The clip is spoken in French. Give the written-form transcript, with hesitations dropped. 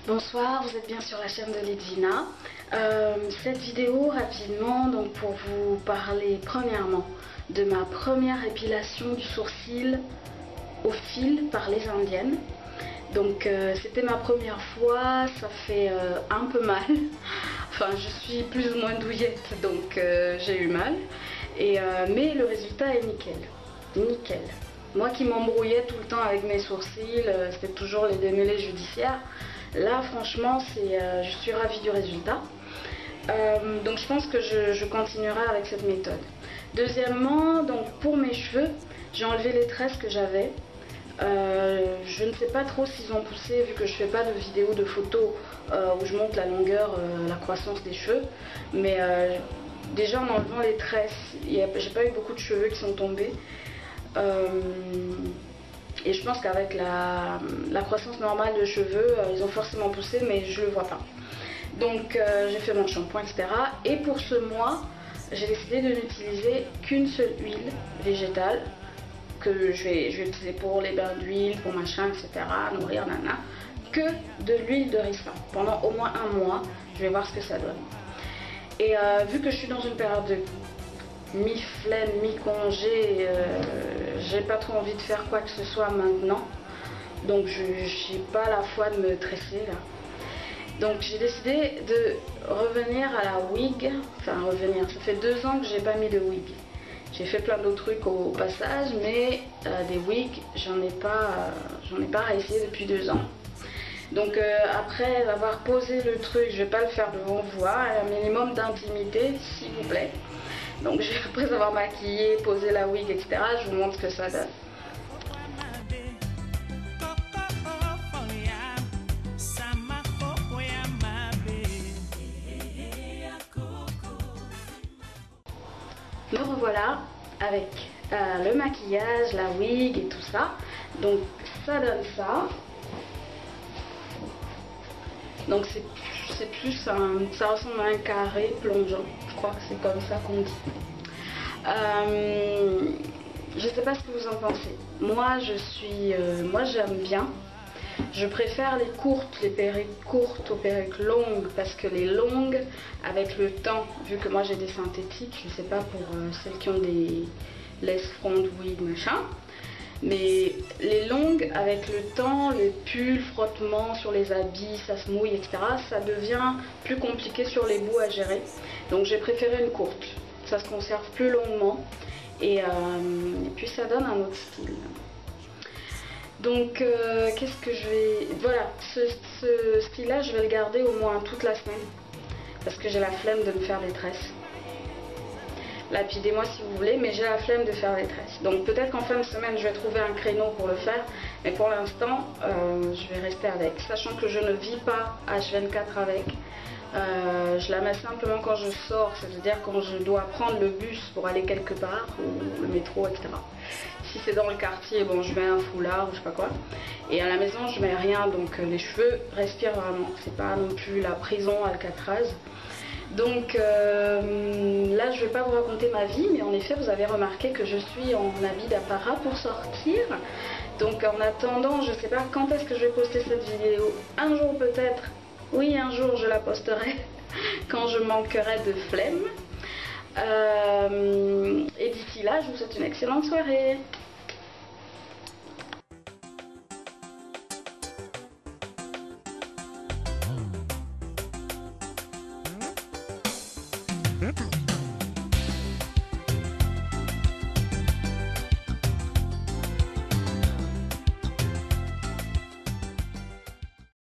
Bonsoir, vous êtes bien sur la chaîne de Lidvina. Cette vidéo rapidement donc pour vous parler premièrement de ma première épilation du sourcil au fil par les indiennes. Donc c'était ma première fois, ça fait un peu mal. Enfin je suis plus ou moins douillette donc j'ai eu mal. Mais le résultat est nickel. Nickel. Moi qui m'embrouillais tout le temps avec mes sourcils, c'était toujours les démêlés judiciaires. Là franchement je suis ravie du résultat. Donc je pense que je continuerai avec cette méthode. Deuxièmement, donc pour mes cheveux, j'ai enlevé les tresses que j'avais. Je ne sais pas trop s'ils ont poussé vu que je fais pas de vidéos de photos où je montre la longueur, la croissance des cheveux. Mais déjà en enlevant les tresses, j'ai pas eu beaucoup de cheveux qui sont tombés. Et je pense qu'avec la croissance normale de cheveux, ils ont forcément poussé, mais je le vois pas. Donc j'ai fait mon shampoing, etc. Et pour ce mois, j'ai décidé de n'utiliser qu'une seule huile végétale que je vais utiliser pour les bains d'huile, pour machin, etc. Nourrir, nana. Que de l'huile de ricin. Pendant au moins un mois, je vais voir ce que ça donne. Et vu que je suis dans une période de mi-flemme, mi-congé, j'ai pas trop envie de faire quoi que ce soit maintenant. Donc je n'ai pas la foi de me tresser là. Donc j'ai décidé de revenir à la wig. Enfin revenir, ça fait 2 ans que j'ai pas mis de wig. J'ai fait plein d'autres trucs au passage, mais des wigs, j'en ai pas réessayé depuis 2 ans. Donc après avoir posé le truc, je vais pas le faire devant vous, un minimum d'intimité s'il vous plaît. Donc après avoir maquillé, posé la wig, etc., je vous montre ce que ça donne. Me revoilà avec le maquillage, la wig et tout ça. Donc ça donne ça. Donc c'est plus ça ressemble à un carré plongeant. Je crois que c'est comme ça qu'on dit. Je sais pas ce que vous en pensez. Moi j'aime bien. Je préfère les courtes, les perruques courtes aux perruques longues parce que les longues, avec le temps, vu que moi j'ai des synthétiques, je ne sais pas pour celles qui ont des laisse front, wig, machin, mais les longues, avec le temps, les pulls, frottements sur les habits, ça se mouille, etc., ça devient plus compliqué sur les bouts à gérer. Donc j'ai préféré une courte, ça se conserve plus longuement et puis ça donne un autre style. Donc qu'est-ce que je vais... Voilà, ce style là je vais le garder au moins toute la semaine parce que j'ai la flemme de me faire des tresses. Lapidez-moi si vous voulez, mais j'ai la flemme de faire des tresses. Donc peut-être qu'en fin de semaine je vais trouver un créneau pour le faire, mais pour l'instant je vais rester avec, sachant que je ne vis pas H24 avec. Je la mets simplement quand je sors, c'est-à-dire quand je dois prendre le bus pour aller quelque part, ou le métro, etc. Si c'est dans le quartier, bon, je mets un foulard ou je sais pas quoi. Et à la maison, je mets rien, donc les cheveux respirent vraiment. C'est pas non plus la prison Alcatraz. Donc là, je vais pas vous raconter ma vie, mais en effet, vous avez remarqué que je suis en habit d'apparat pour sortir. Donc en attendant, je sais pas quand est-ce que je vais poster cette vidéo. Un jour peut-être. Oui, un jour je la posterai quand je manquerai de flemme. Et d'ici là, je vous souhaite une excellente soirée.